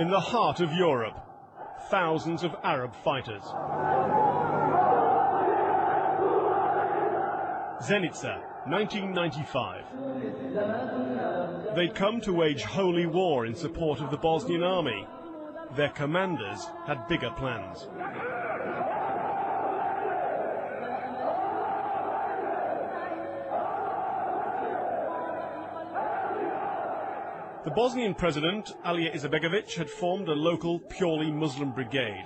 In the heart of Europe, thousands of Arab fighters. Zenica, 1995. They'd come to wage holy war in support of the Bosnian army. Their commanders had bigger plans. The Bosnian president, Alija Izetbegović, had formed a local, purely Muslim brigade.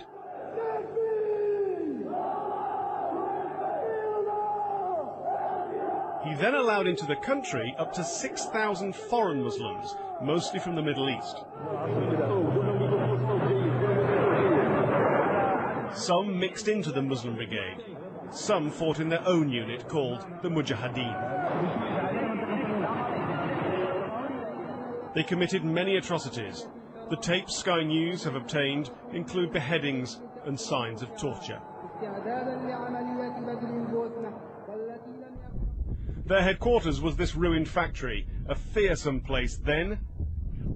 He then allowed into the country up to 6,000 foreign Muslims, mostly from the Middle East. Some mixed into the Muslim brigade. Some fought in their own unit called the Mujahideen. They committed many atrocities. The tapes Sky News have obtained include beheadings and signs of torture. Their headquarters was this ruined factory, a fearsome place then.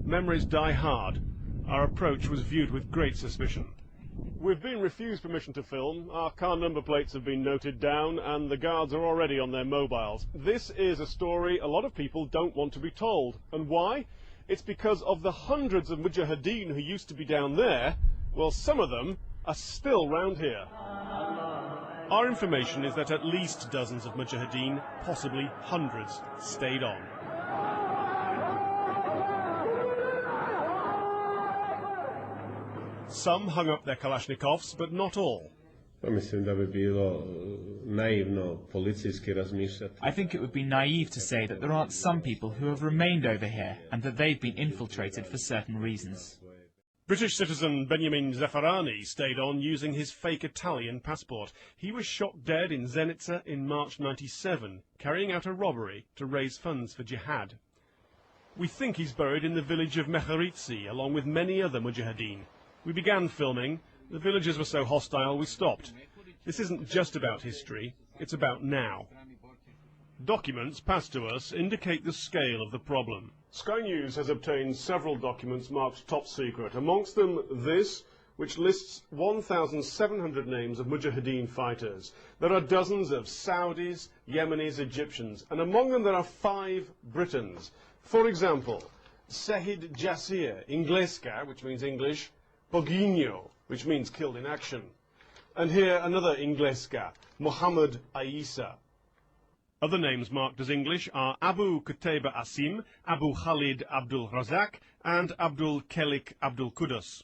Memories die hard. Our approach was viewed with great suspicion. We've been refused permission to film, our car number plates have been noted down, and the guards are already on their mobiles. This is a story a lot of people don't want to be told. And why? It's because of the hundreds of Mujahideen who used to be down there. Well, some of them are still round here. Our information is that at least dozens of Mujahideen, possibly hundreds, stayed on. Some hung up their Kalashnikovs, but not all. I think it would be naive to say that there aren't some people who have remained over here and that they've been infiltrated for certain reasons. British citizen Benjamin Zaffarani stayed on using his fake Italian passport. He was shot dead in Zenica in March '97, carrying out a robbery to raise funds for jihad. We think he's buried in the village of Meherici, along with many other Mujahideen. We began filming. The villagers were so hostile we stopped. This isn't just about history, it's about now. Documents passed to us indicate the scale of the problem. Sky News has obtained several documents marked top secret, amongst them this, which lists 1,700 names of Mujahideen fighters. There are dozens of Saudis, Yemenis, Egyptians, and among them there are 5 Britons. For example, Sehid Jasir, Ingleska, which means English, Boginho, which means killed in action. And here another Ingleska, Muhammad Aisa. Other names marked as English are Abu Qutayba Asim, Abu Khalid Abdul Razak, and Abdul Kelik Abdul Qudus.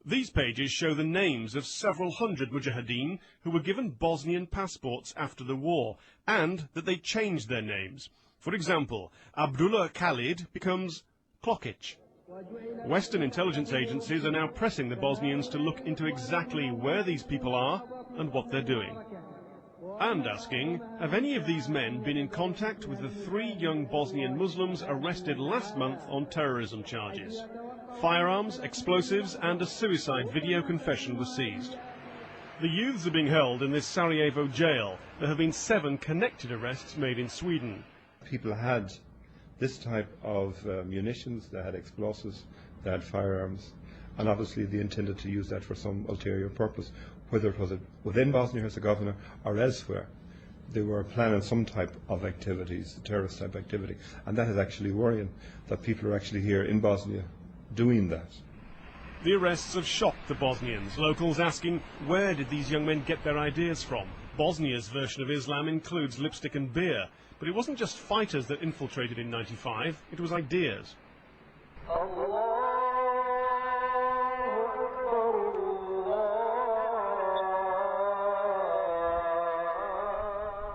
These pages show the names of several hundred Mujahideen who were given Bosnian passports after the war, and that they changed their names. For example, Abdullah Khalid becomes Klokic. Western intelligence agencies are now pressing the Bosnians to look into exactly where these people are and what they're doing. And asking, have any of these men been in contact with the 3 young Bosnian Muslims arrested last month on terrorism charges? Firearms, explosives, and a suicide video confession were seized. The youths are being held in this Sarajevo jail. There have been 7 connected arrests made in Sweden. People had this type of munitions, they had explosives, they had firearms, and obviously they intended to use that for some ulterior purpose, whether it was within Bosnia-Herzegovina or elsewhere. They were planning some type of activities, terrorist type activity, and that is actually worrying, that people are actually here in Bosnia doing that. The arrests have shocked the Bosnians, locals asking, where did these young men get their ideas from? Bosnia's version of Islam includes lipstick and beer, but it wasn't just fighters that infiltrated in '95, it was ideas.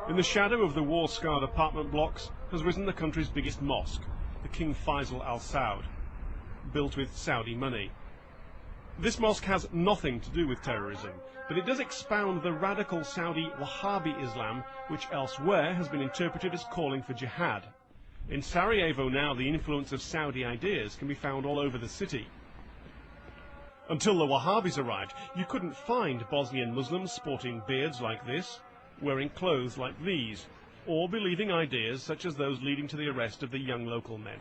In the shadow of the war-scarred apartment blocks has risen the country's biggest mosque, the King Faisal Al Saud, built with Saudi money. This mosque has nothing to do with terrorism, but it does expound the radical Saudi Wahhabi Islam, which elsewhere has been interpreted as calling for jihad. In Sarajevo now, the influence of Saudi ideas can be found all over the city. Until the Wahhabis arrived, you couldn't find Bosnian Muslims sporting beards like this, wearing clothes like these, or believing ideas such as those leading to the arrest of the young local men.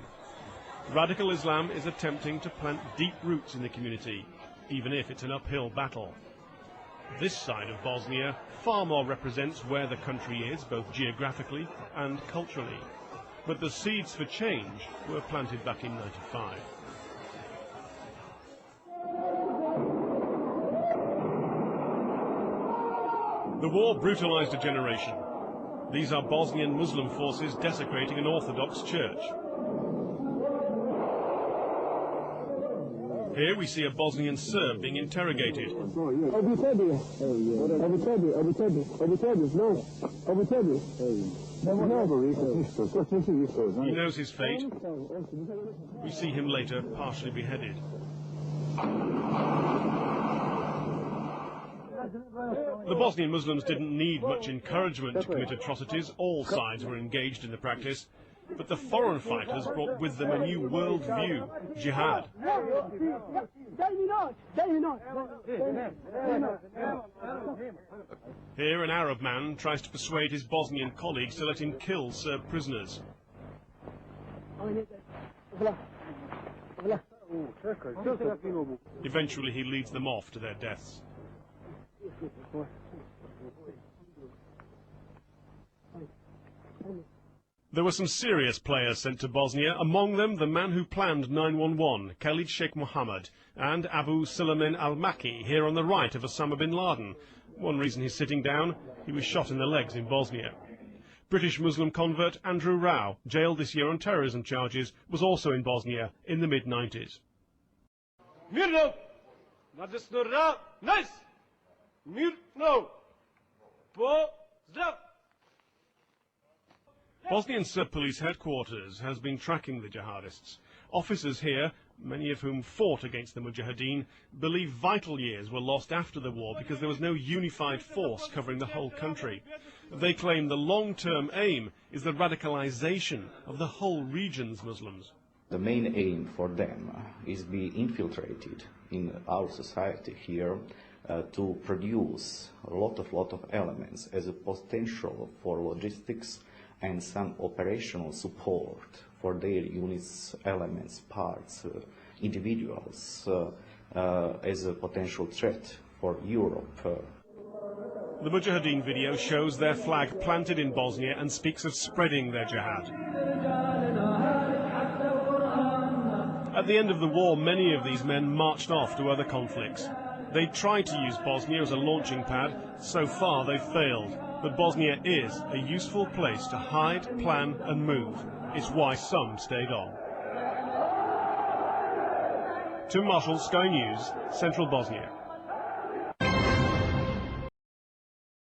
Radical Islam is attempting to plant deep roots in the community, even if it's an uphill battle. This side of Bosnia far more represents where the country is, both geographically and culturally. But the seeds for change were planted back in '95. The war brutalized a generation. These are Bosnian Muslim forces desecrating an Orthodox church. Here we see a Bosnian Serb being interrogated. He knows his fate. We see him later partially beheaded. The Bosnian Muslims didn't need much encouragement to commit atrocities. All sides were engaged in the practice. But the foreign fighters brought with them a new world view, jihad. Here an Arab man tries to persuade his Bosnian colleagues to let him kill Serb prisoners. Eventually he leads them off to their deaths. There were some serious players sent to Bosnia, among them the man who planned 9/11, Khalid Sheikh Mohammed, and Abu Suleiman al-Maki, here on the right of Osama bin Laden. One reason he's sitting down, he was shot in the legs in Bosnia. British Muslim convert Andrew Rao, jailed this year on terrorism charges, was also in Bosnia in the mid-90s. Mirno! Nadesnora! Nice! Mirno! Pozdrav! Bosnian Serb Police headquarters has been tracking the jihadists. Officers here, many of whom fought against the Mujahideen, believe vital years were lost after the war because there was no unified force covering the whole country. They claim the long-term aim is the radicalization of the whole region's Muslims. The main aim for them is be infiltrated in our society here to produce a lot of elements as a potential for logistics and some operational support for their units, elements, parts, individuals, as a potential threat for Europe. The Mujahideen video shows their flag planted in Bosnia and speaks of spreading their jihad. At the end of the war, many of these men marched off to other conflicts. They tried to use Bosnia as a launching pad. So far, they've failed. But Bosnia is a useful place to hide, plan and move. It's why some stayed on. Tim Marshall, Sky News, Central Bosnia.